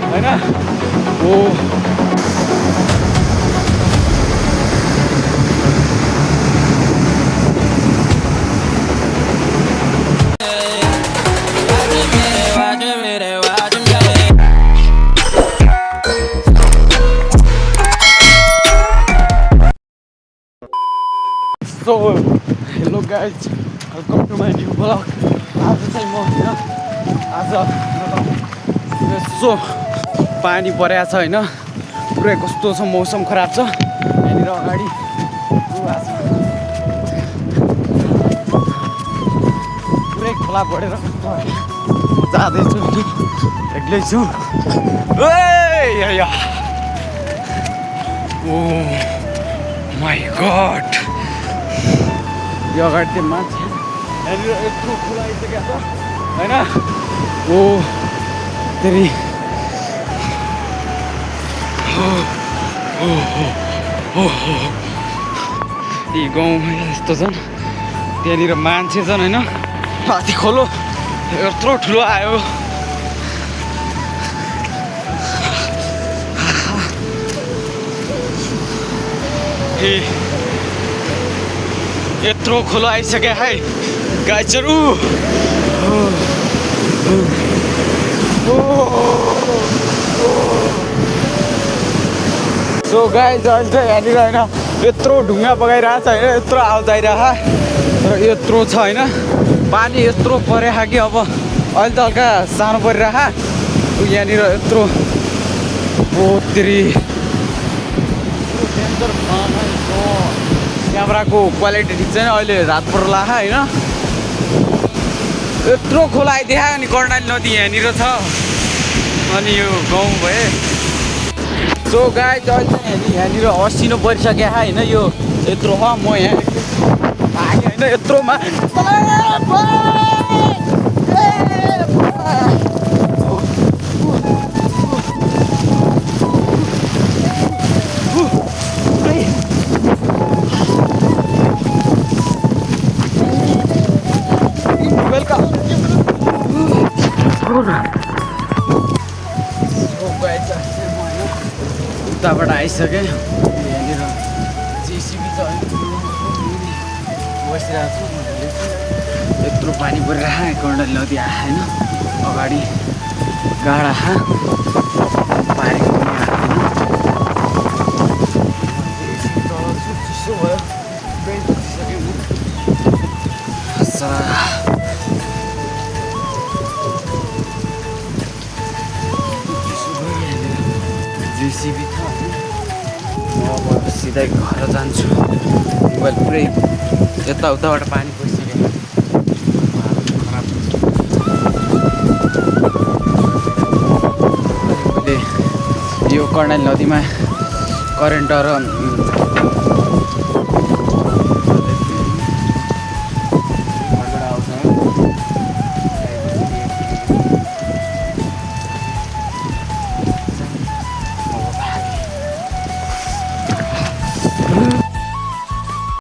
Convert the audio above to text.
होइन ओ So, hello guys, welcome to my new vlog. आज चाहिँ म आज यसो पानी परेको छ होइन, पुरै कस्तो छ मौसम खराब छ यहाँनिर अगाडि पुरै खोला बढेर जाँदैछु एक्लै छु। ओ माई गॉड, यो अगाडि त्यो मान्छे यहाँनिर यत्रो खोला आइसकेको छ होइन। ओ तेरि यी गाउँमा यस्तो छन्, त्यहाँनिर मान्छे छन् होइन। माथि खोलो यत्रो ठुलो आयो, यत्रो खोलो आइसक्यो है गाइजहरू। सो गाइज अहिले चाहिँ यहाँनिर होइन यत्रो ढुङ्गा बगाइरहेको छ होइन, यत्रो आवाज आइरहेको र यत्रो छ होइन, पानी यत्रो परेको कि अब अहिले त हल्का सानो परिरहेको यहाँनिर यत्रो तेरि डेन्जर क्यामेराको क्वालिटी ठिक छैन, अहिले रात पर्ला होइन। यत्रो खोला आइदियो अनि कर्णाली नदी यहाँनिर छ अनि यो गाउँ भए। सो गाइज अहिले चाहिँ यहाँनिर असिनो परिसक्यो होइन, यो यत्रो हो म यहाँ भागेँ होइन यत्रोमा। उताबाट आइसकेँ, यहाँनिर जेसिबी छ बसिरहेको छु। यत्रो पानी परिरहेको कर्णाली नदी आयो होइन, अगाडि गाडा पारेको चिसो भयो जेसिबी छ। अब सिधै घर जान्छु, मोबाइल पुरै यताउताबाट पानी पसिसक्यो खराब। यो कर्णाली नदीमा करेन्ट र